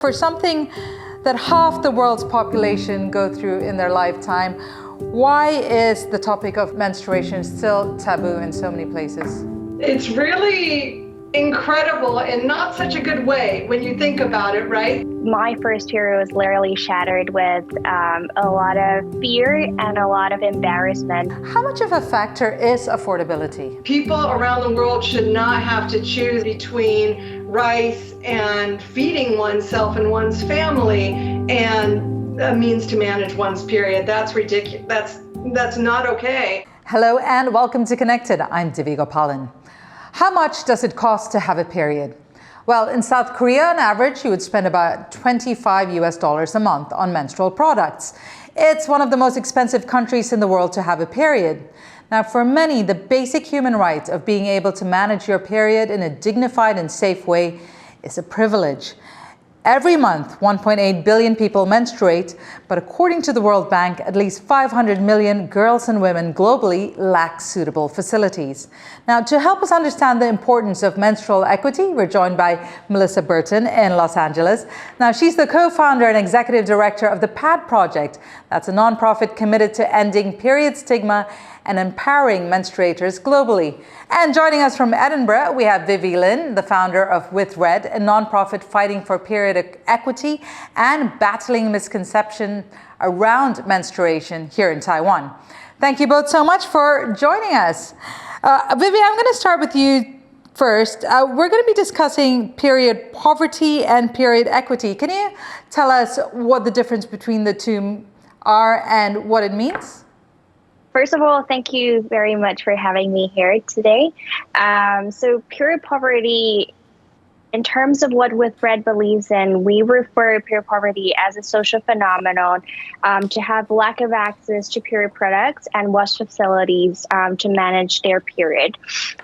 For something that half the world's population go through in their lifetime, why is the topic of menstruation still taboo in so many places? It's really incredible in not such a good way when you think about it, right? My first period was literally shattered with a lot of fear and a lot of embarrassment. How much of a factor is affordability? People around the world should not have to choose between rice and feeding oneself and one's family and a means to manage one's period. That's ridiculous. That's not okay. Hello and welcome to Connected. I'm Divya Gopalan. How much does it cost to have a period? Well, in South Korea, on average, you would spend about $25 a month on menstrual products. It's one of the most expensive countries in the world to have a period. Now, for many, the basic human right of being able to manage your period in a dignified and safe way is a privilege. Every month, 1.8 billion people menstruate, but according to the World Bank, at least 500 million girls and women globally lack suitable facilities. Now, to help us understand the importance of menstrual equity, we're joined by Melissa Berton in Los Angeles. Now, she's the co-founder and executive director of the PAD Project. That's a nonprofit committed to ending period stigma and empowering menstruators globally. And joining us from Edinburgh, we have Vivi Lin, the founder of With Red, a nonprofit fighting for period equity and battling misconception around menstruation here in Taiwan. Thank you both so much for joining us. Vivi, I'm going to start with you first. We're going to be discussing period poverty and period equity. Can you tell us what the difference between the two are and what it means? First of all, thank you very much for having me here today. So period poverty, in terms of what With Red believes in, we refer period poverty as a social phenomenon to have lack of access to period products and wash facilities to manage their period.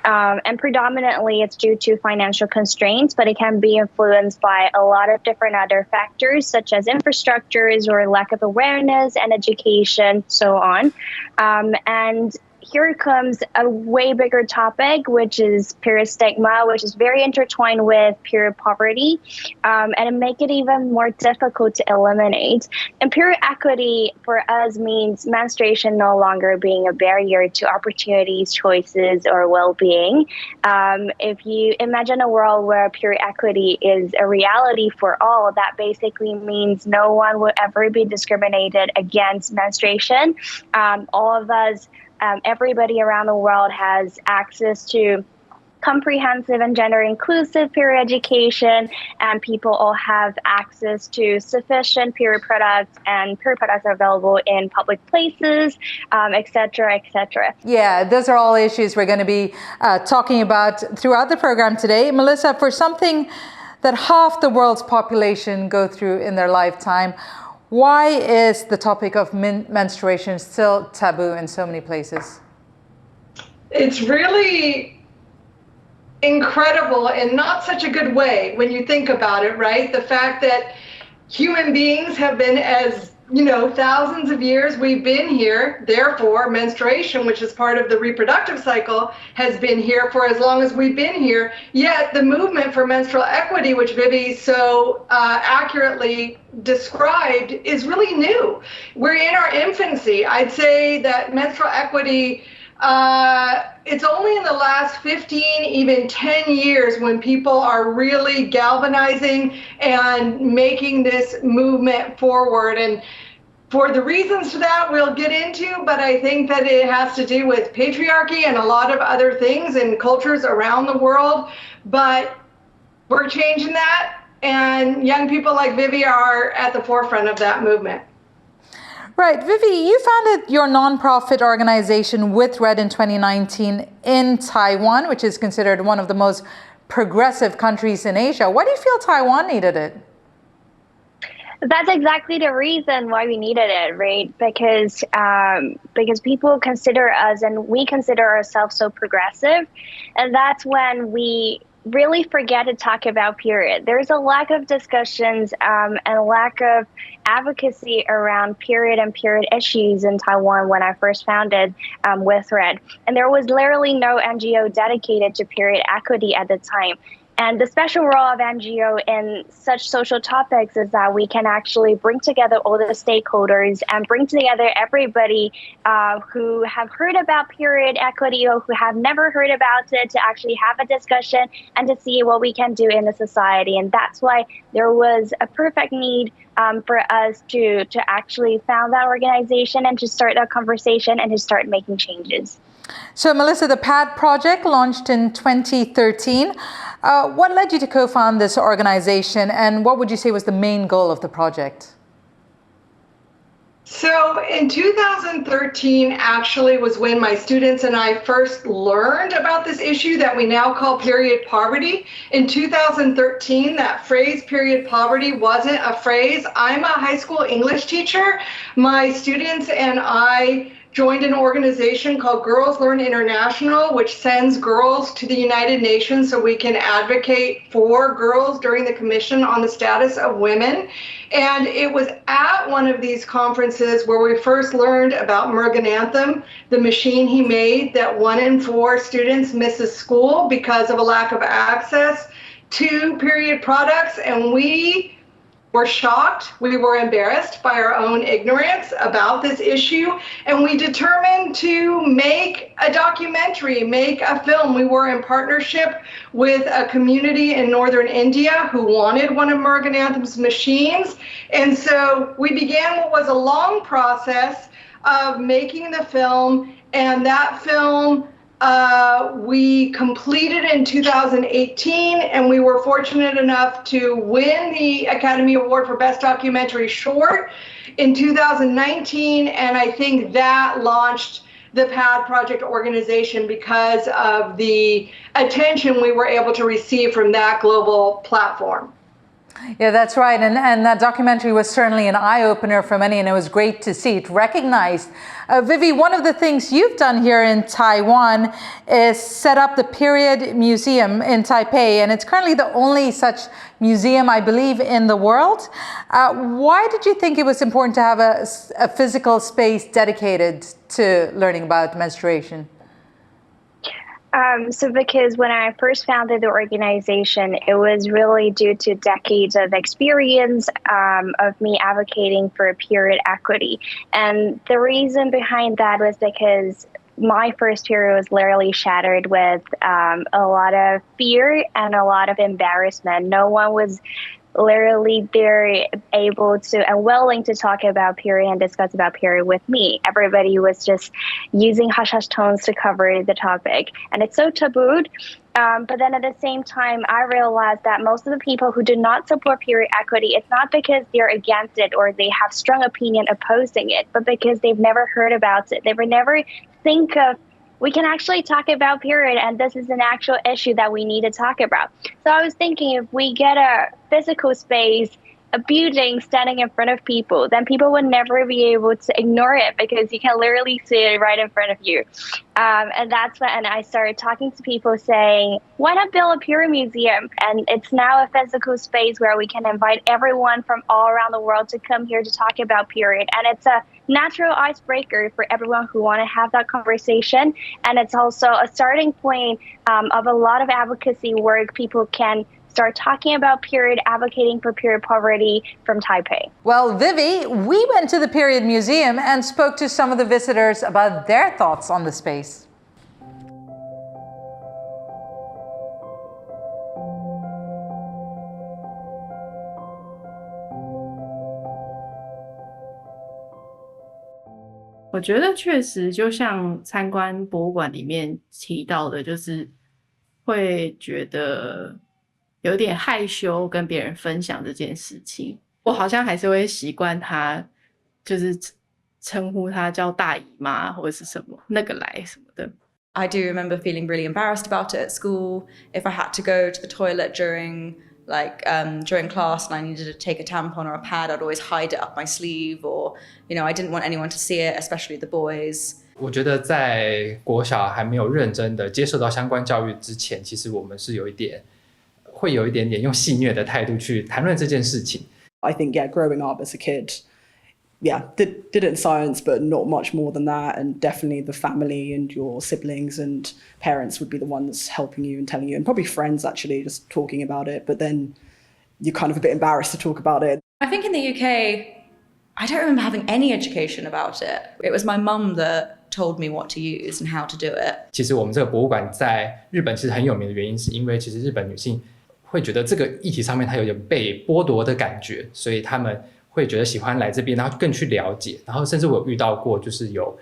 And predominantly it's due to financial constraints, but it can be influenced by a lot of different other factors such as infrastructures or lack of awareness and education, so on. And here comes a way bigger topic, which is period stigma, which is very intertwined with period poverty, and it make it even more difficult to eliminate. And period equity for us means menstruation no longer being a barrier to opportunities, choices, or well-being. If you imagine a world where period equity is a reality for all, that basically means no one will ever be discriminated against menstruation. All of us, everybody around the world has access to comprehensive and gender inclusive period education, and people all have access to sufficient period products, and period products are available in public places, et cetera, et cetera. Yeah, those are all issues we're going to be talking about throughout the program today. Melissa, for something that half the world's population go through in their lifetime, why is the topic of menstruation still taboo in so many places? It's really incredible in not such a good way when you think about it, right? The fact that human beings have been, as you know, thousands of years we've been here, therefore menstruation, which is part of the reproductive cycle, has been here for as long as we've been here. Yet the movement for menstrual equity, which Vivi so accurately described, is really new. We're in our infancy. I'd say that menstrual equity, it's only in the last 15, even 10 years when people are really galvanizing and making this movement forward. And for the reasons for that we'll get into, but I think that it has to do with patriarchy and a lot of other things in cultures around the world. But we're changing that, and young people like Vivi are at the forefront of that movement. Right. Vivi, you founded your nonprofit organization With Red in 2019 in Taiwan, which is considered one of the most progressive countries in Asia. Why do you feel Taiwan needed it? That's exactly the reason why we needed it, right? Because people consider us, and we consider ourselves, so progressive, and that's when we really forget to talk about period. There's a lack of discussions and a lack of advocacy around period and period issues in Taiwan when I first founded With Red. And there was literally no NGO dedicated to period equity at the time. And the special role of NGO in such social topics is that we can actually bring together all the stakeholders and bring together everybody who have heard about period equity or who have never heard about it to actually have a discussion and to see what we can do in the society. And that's why there was a perfect need for us to actually found that organization and to start that conversation and to start making changes. So Melissa, the PAD project launched in 2013. What led you to co-found this organization, and what would you say was the main goal of the project? So in 2013 actually was when my students and I first learned about this issue that we now call period poverty. In 2013, that phrase period poverty wasn't a phrase. I'm a high school English teacher. My students and I joined an organization called Girls Learn International, which sends girls to the United Nations so we can advocate for girls during the Commission on the Status of Women. And it was at one of these conferences where we first learned about Morgananthem, the machine he made that 1 in 4 students misses school because of a lack of access to period products. And we were shocked, we were embarrassed by our own ignorance about this issue, and we determined to make a documentary, make a film. We were in partnership with a community in northern India who wanted one of Morgananthem's machines, and so we began what was a long process of making the film, and that film we completed in 2018, and we were fortunate enough to win the Academy Award for Best Documentary Short in 2019, and I think that launched the PAD project organization because of the attention we were able to receive from that global platform. Yeah, that's right. And that documentary was certainly an eye-opener for many, and it was great to see it recognized. Vivi, one of the things you've done here in Taiwan is set up the Period Museum in Taipei, and it's currently the only such museum, I believe, in the world. Why did you think it was important to have a physical space dedicated to learning about menstruation? So because when I first founded the organization, it was really due to decades of experience of me advocating for period equity. And the reason behind that was because my first period was literally shattered with a lot of fear and a lot of embarrassment. No one was literally they're able to and willing to talk about period and discuss about period with me. Everybody was just using hush-hush tones to cover the topic. And it's so tabooed. But then at the same time, I realized that most of the people who do not support period equity, it's not because they're against it or they have strong opinion opposing it, but because they've never heard about it. They would never think of, we can actually talk about period, and this is an actual issue that we need to talk about. So I was thinking, if we get a physical space, a building standing in front of people, then people would never be able to ignore it because you can literally see it right in front of you. And that's when I started talking to people saying, why not build a period museum? And it's now a physical space where we can invite everyone from all around the world to come here to talk about period. And it's a natural icebreaker for everyone who want to have that conversation. And it's also a starting point of a lot of advocacy work people can start talking about period, advocating for period poverty from Taipei. Well, Vivi, we went to the Period Museum and spoke to some of the visitors about their thoughts on the space.我觉得确实就像参观博物馆里面提到的，就是会觉得有点害羞跟别人分享这件事情。我好像还是会习惯他，就是称呼他叫大姨妈或者是什么那个来什么的。I do remember feeling really embarrassed about it at school. If I had to go to the toilet during class and I needed to take a tampon or a pad, I'd always hide it up my sleeve, or I didn't want anyone to see it, especially the boys. 我觉得在国小还没有认真的接受到相关教育之前，其实我们是会有一点点用戏谑的态度去谈论这件事情。I think, growing up as a kid, did it in science, but not much more than that. And definitely the family and your siblings and parents would be the ones helping you and telling you, and probably friends actually just talking about it. But then you're kind of a bit embarrassed to talk about it. I think in the UK, I don't remember having any education about it. It was my mum that told me what to use and how to do it. 其实我们这个博物馆在日本其实很有名的原因，是因为其实日本女性会觉得这个议题上面她有点被剥夺的感觉，所以她们会觉得喜欢来这边，然后更去了解。然后甚至我有遇到过，就是有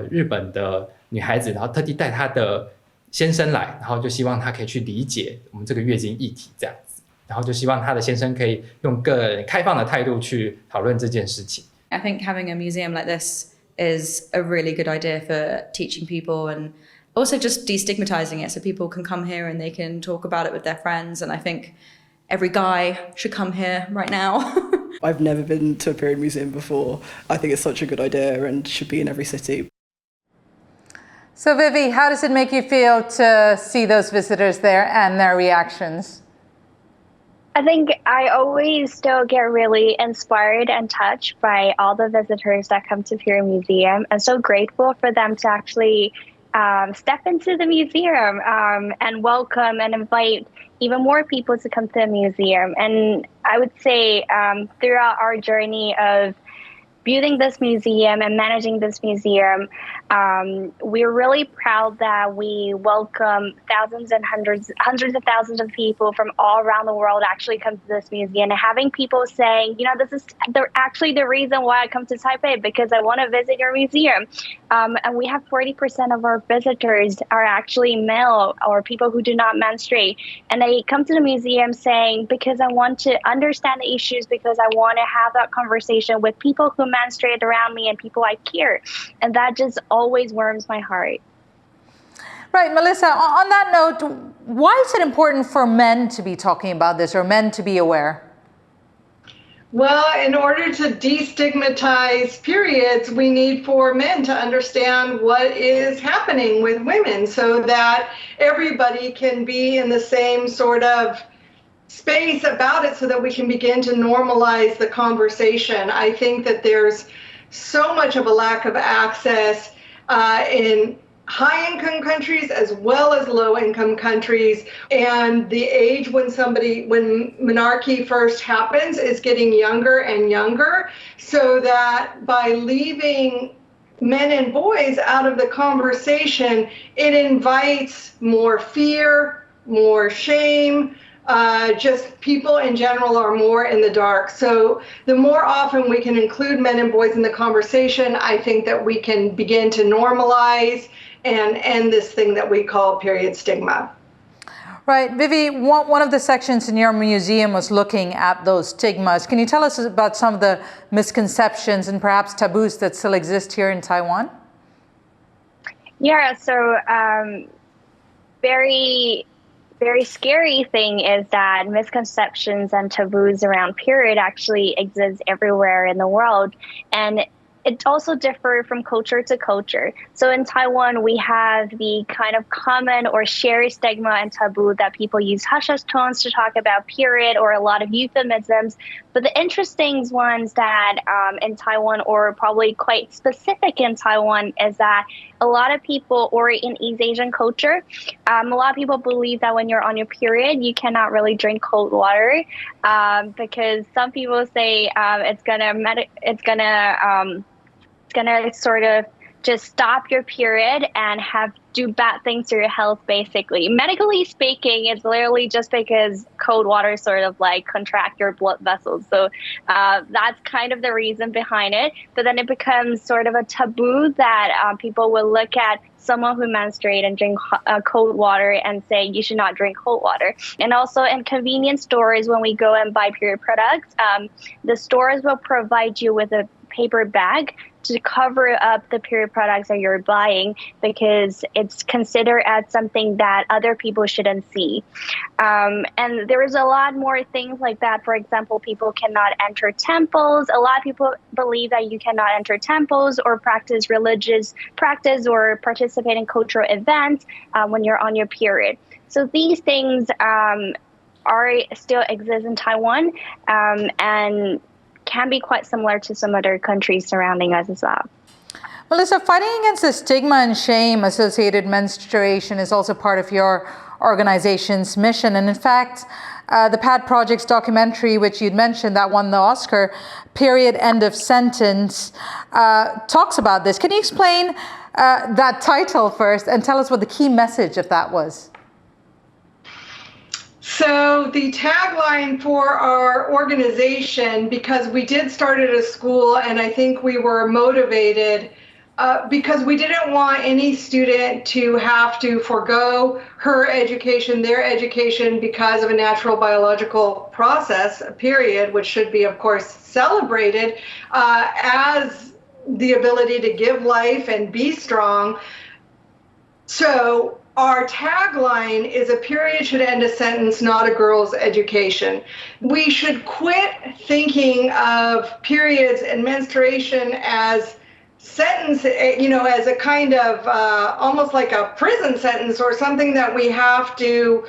日本的女孩子，然后特地带她的先生来，然后就希望她可以去理解我们这个月经议题这样子，然后就希望她的先生可以用更开放的态度去讨论这件事情。I think having a museum like this is a really good idea for teaching people and also just destigmatizing it, so people can come here and they can talk about it with their friends. And I think every guy should come here right now. I've never been to a period museum before. I think it's such a good idea and should be in every city. So Vivi, how does it make you feel to see those visitors there and their reactions? I think I always still get really inspired and touched by all the visitors that come to Pure Museum. I'm so grateful for them to actually step into the museum and welcome and invite even more people to come to the museum. And I would say throughout our journey of building this museum and managing this museum, we're really proud that we welcome thousands and hundreds of thousands of people from all around the world actually come to this museum, and having people saying, you know, this is actually the reason why I come to Taipei, because I want to visit your museum. And we have 40% of our visitors are actually male or people who do not menstruate. And they come to the museum saying, because I want to understand the issues, because I want to have that conversation with people who menstruate around me and people I care. And that just always warms my heart. Right, Melissa, on that note, why is it important for men to be talking about this or men to be aware? Well, in order to destigmatize periods, we need for men to understand what is happening with women so that everybody can be in the same sort of space about it so that we can begin to normalize the conversation. I think that there's so much of a lack of access in high-income countries as well as low-income countries, and the age when menarche first happens is getting younger and younger, so that by leaving men and boys out of the conversation, it invites more fear, more shame, just people in general are more in the dark. So the more often we can include men and boys in the conversation, I think that we can begin to normalize and end this thing that we call period stigma. Right. Vivi, one of the sections in your museum was looking at those stigmas. Can you tell us about some of the misconceptions and perhaps taboos that still exist here in Taiwan? Yeah, so very scary thing is that misconceptions and taboos around period actually exist everywhere in the world. And it also differs from culture to culture. So in Taiwan, we have the kind of common or shared stigma and taboo that people use hush-hush tones to talk about period, or a lot of euphemisms. But the interesting ones that in Taiwan, or probably quite specific in Taiwan, is that a lot of people, or in East Asian culture, a lot of people believe that when you're on your period, you cannot really drink cold water because some people say it's gonna sort of just stop your period and do bad things to your health, basically. Medically speaking, it's literally just because cold water sort of like contract your blood vessels. So that's kind of the reason behind it. But then it becomes sort of a taboo that people will look at someone who menstruate and drink cold water and say you should not drink cold water. And also in convenience stores, when we go and buy period products, the stores will provide you with a paper bag to cover up the period products that you're buying, because it's considered as something that other people shouldn't see. And there is a lot more things like that. For example, people cannot enter temples. A lot of people believe that you cannot enter temples or practice religious practice or participate in cultural events when you're on your period. So these things are still exist in Taiwan and can be quite similar to some other countries surrounding us as well. Melissa, fighting against the stigma and shame associated menstruation is also part of your organization's mission. And in fact, the PAD Project's documentary, which you'd mentioned, that won the Oscar, Period, End of Sentence, talks about this. Can you explain that title first and tell us what the key message of that was? So the tagline for our organization, because we did start at a school, and I think we were motivated because we didn't want any student to have to forego her education, their education, because of a natural biological process, period, which should be, of course, celebrated as the ability to give life and be strong. So our tagline is a period should end a sentence, not a girl's education. We should quit thinking of periods and menstruation as sentence, as a kind of almost like a prison sentence or something that we have to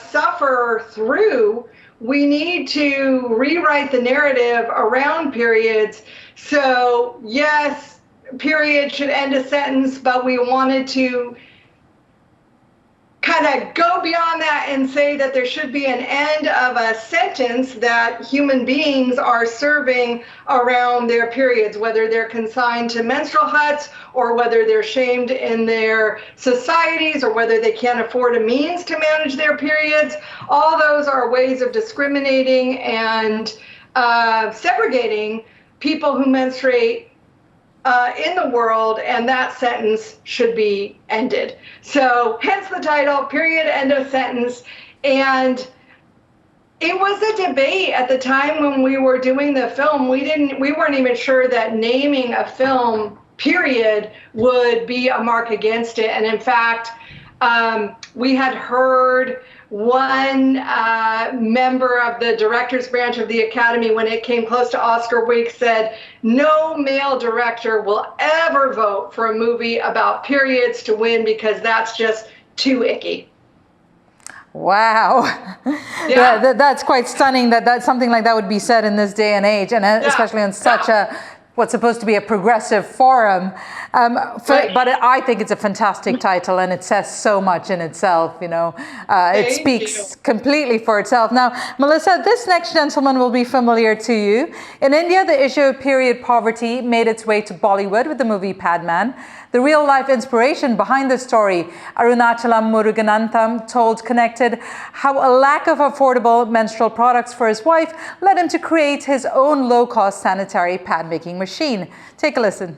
suffer through. We need to rewrite the narrative around periods. So yes, period should end a sentence, but we wanted to kind of go beyond that and say that there should be an end of a sentence that human beings are serving around their periods, whether they're consigned to menstrual huts or whether they're shamed in their societies or whether they can't afford a means to manage their periods. All those are ways of discriminating and segregating people who menstruate in the world, and that sentence should be ended. So hence the title, Period, End of Sentence. And it was a debate at the time when we were doing the film. We weren't even sure that naming a film period would be a mark against it. And in fact, we had heard one member of the director's branch of the Academy, when it came close to Oscar week, said no male director will ever vote for a movie about periods to win because that's just too icky. Wow. Yeah. That's quite stunning that something like that would be said in this day and age, and especially on such what's supposed to be a progressive forum. But I think it's a fantastic title, and it says so much in itself, it speaks completely for itself. Now, Melissa, this next gentleman will be familiar to you. In India, the issue of period poverty made its way to Bollywood with the movie Padman. The real-life inspiration behind the story, Arunachalam Muruganantham, told Connected how a lack of affordable menstrual products for his wife led him to create his own low-cost sanitary pad-making machine. Take a listen.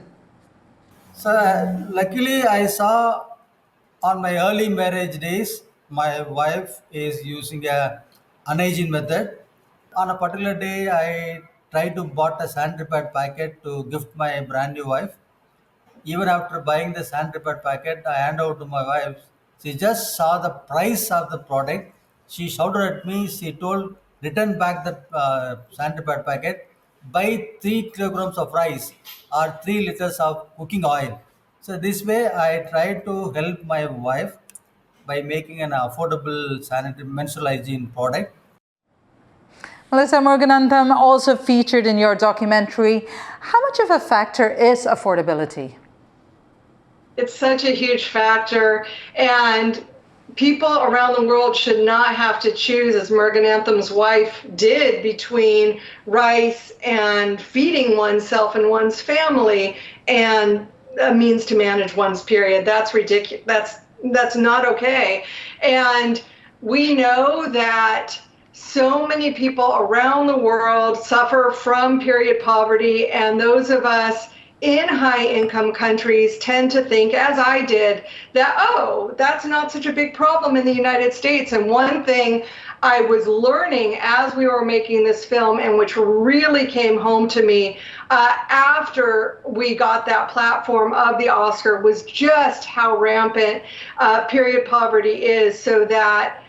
So luckily I saw on my early marriage days, my wife is using a unhygiene method. On a particular day, I tried to bought a sanitary pad packet to gift my brand new wife. Even after buying the sanitary pad packet, I hand over to my wife. She just saw the price of the product. She shouted at me. She told, return back the sanitary pad packet, buy 3 kilograms of rice or 3 liters of cooking oil. So this way, I tried to help my wife by making an affordable sanitary menstrual hygiene product. Melissa Muruganantham, also featured in your documentary. How much of a factor is affordability? It's such a huge factor, and people around the world should not have to choose, as Muruganantham's wife did, between rice and feeding oneself and one's family and a means to manage one's period. That's ridiculous. That's not okay. And we know that so many people around the world suffer from period poverty, and those of us in high-income countries tend to think, as I did, that, oh, that's not such a big problem in the United States. And one thing I was learning as we were making this film, and which really came home to me after we got that platform of the Oscar, was just how rampant period poverty is, so that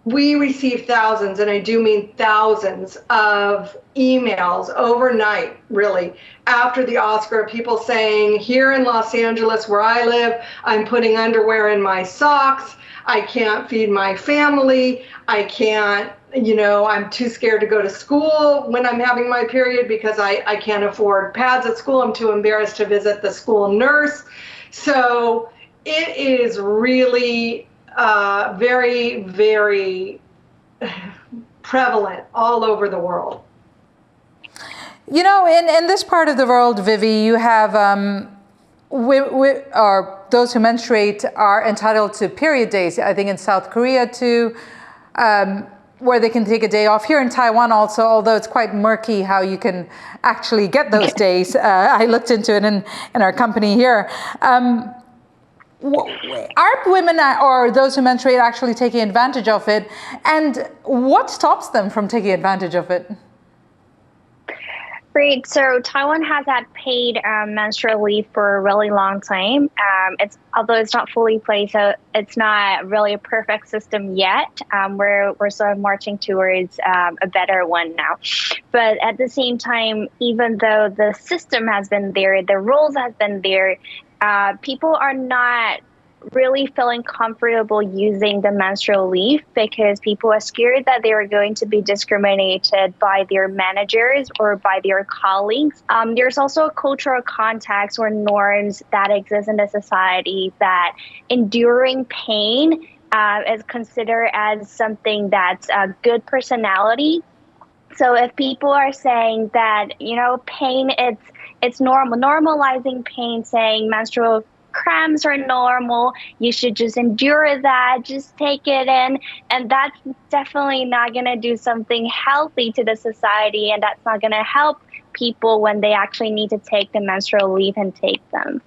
we receive thousands, and I do mean thousands, of emails overnight, really, after the Oscar, people saying, here in Los Angeles where I live, I'm putting underwear in my socks. I can't feed my family. I can't, I'm too scared to go to school when I'm having my period because I can't afford pads at school. I'm too embarrassed to visit the school nurse. So it is really very, very prevalent all over the world. In this part of the world, Vivi, you have those who menstruate are entitled to period days. I think in South Korea too, where they can take a day off. Here in Taiwan also, although it's quite murky how you can actually get those days. I looked into it in our company here. Are women or those who menstruate actually taking advantage of it? And what stops them from taking advantage of it? Great. So Taiwan has had paid menstrual leave for a really long time. Although it's not fully placed, so it's not really a perfect system yet. We're sort of marching towards a better one now. But at the same time, even though the system has been there, the rules has been there, people are not really feeling comfortable using the menstrual leave because people are scared that they are going to be discriminated by their managers or by their colleagues. There's also a cultural context or norms that exist in the society that enduring pain is considered as something that's a good personality. So if people are saying that, pain, it's normal, normalizing pain, saying menstrual cramps are normal, you should just endure that, just take it in. And that's definitely not going to do something healthy to the society, and that's not going to help people when they actually need to take the menstrual leave and take them.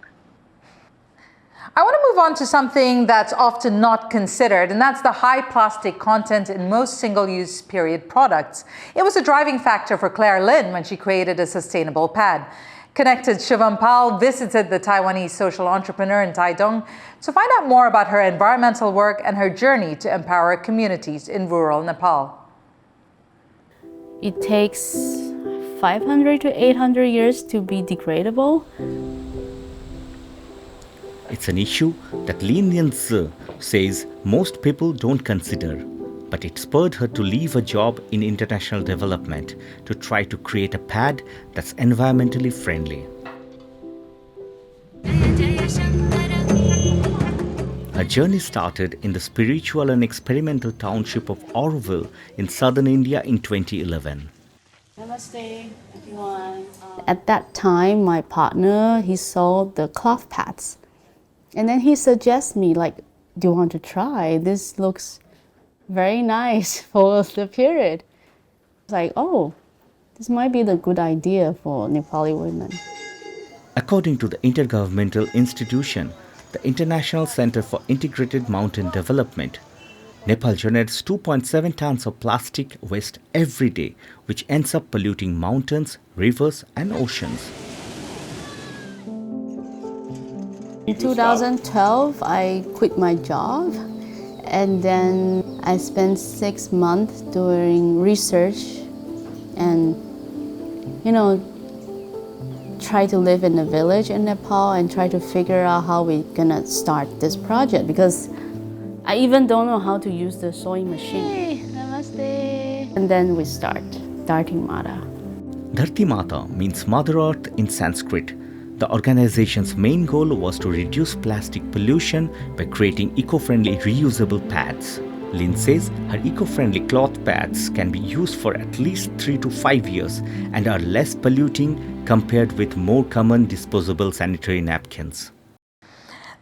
I want to move on to something that's often not considered, and that's the high plastic content in most single-use period products. It was a driving factor for Claire Lin when she created a sustainable pad. Connected Shivam Pal visited the Taiwanese social entrepreneur in Taitung to find out more about her environmental work and her journey to empower communities in rural Nepal. It takes 500 to 800 years to be degradable. It's an issue that Lin Yanzi says most people don't consider, but it spurred her to leave a job in international development to try to create a pad that's environmentally friendly. Her journey started in the spiritual and experimental township of Auroville in southern India in 2011. Namaste, everyone. At that time, my partner, he saw the cloth pads. And then he suggests me, do you want to try? This looks very nice for the period. It's like, oh, this might be the good idea for Nepali women. According to the intergovernmental institution, the International Center for Integrated Mountain Development, Nepal generates 2.7 tons of plastic waste every day, which ends up polluting mountains, rivers, and oceans. In 2012, I quit my job, and then I spent 6 months doing research and, try to live in a village in Nepal and try to figure out how we're gonna start this project, because I even don't know how to use the sewing machine. Hey, namaste. And then we start Dharti Mata. Dharti Mata means Mother Earth in Sanskrit. The organization's main goal was to reduce plastic pollution by creating eco-friendly reusable pads. Lin says her eco-friendly cloth pads can be used for at least 3 to 5 years and are less polluting compared with more common disposable sanitary napkins.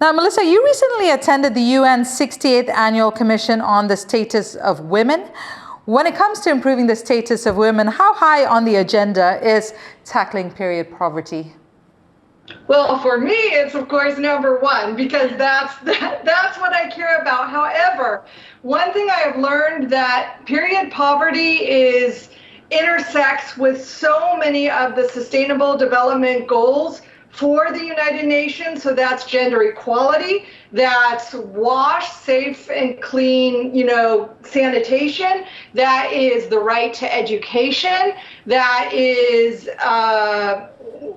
Now, Melissa, you recently attended the UN's 68th Annual Commission on the Status of Women. When it comes to improving the status of women, how high on the agenda is tackling period poverty? Well, for me, it's of course number one, because that's what I care about. However, one thing I have learned that period poverty intersects with so many of the Sustainable Development Goals for the United Nations. So that's gender equality, that's wash, safe and clean, sanitation, that is the right to education, that is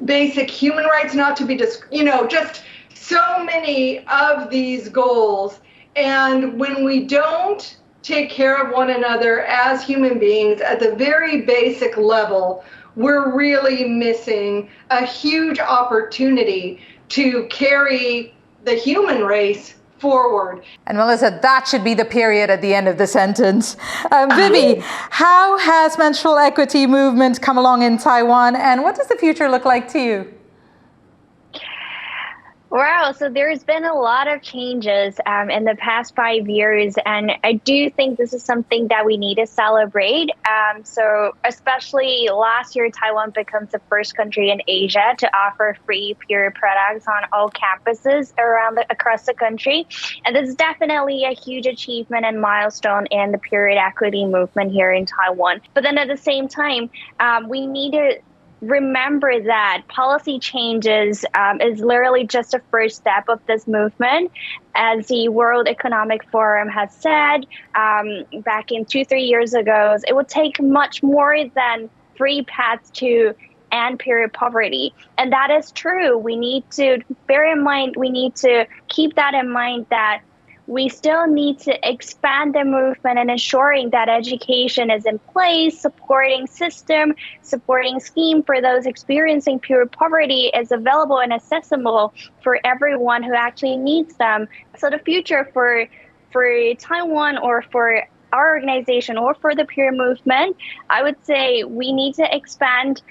basic human rights not to be, just so many of these goals And when we don't take care of one another as human beings at the very basic level, we're really missing a huge opportunity to carry the human race forward. And Melissa, that should be the period at the end of the sentence. Vivi, how has menstrual equity movement come along in Taiwan, and what does the future look like to you? Wow, so there's been a lot of changes in the past 5 years, and I do think this is something that we need to celebrate. So especially last year, Taiwan becomes the first country in Asia to offer free period products on all campuses across the country. And this is definitely a huge achievement and milestone in the period equity movement here in Taiwan. But then at the same time, we need to remember that policy changes is literally just the first step of this movement. As the World Economic Forum has said back in 2-3 years ago, it would take much more than free pads to end period poverty. And that is true. We need to bear in mind, we need to keep that in mind, that we still need to expand the movement and ensuring that education is in place, supporting system, supporting scheme for those experiencing period poverty is available and accessible for everyone who actually needs them. So the future for Taiwan, or for our organization, or for the period movement, I would say we need to expand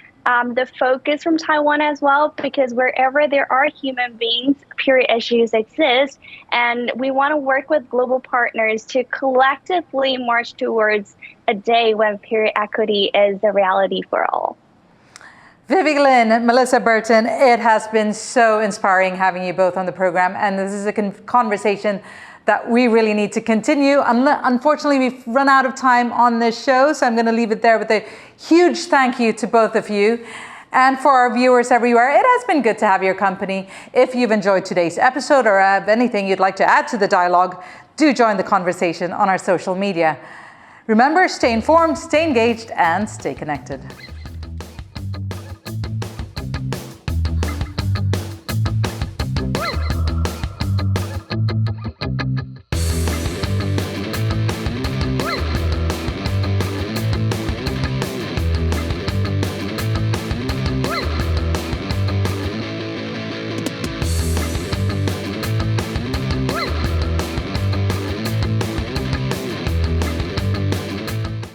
the focus from Taiwan as well, because wherever there are human beings, period issues exist, and we want to work with global partners to collectively march towards a day when period equity is a reality for all. Vivi Lin, Melissa Berton, it has been so inspiring having you both on the program, and this is a conversation that we really need to continue. Unfortunately, we've run out of time on this show, so I'm going to leave it there with a huge thank you to both of you. And for our viewers everywhere, it has been good to have your company. If you've enjoyed today's episode or have anything you'd like to add to the dialogue, do join the conversation on our social media. Remember, stay informed, stay engaged, and stay connected.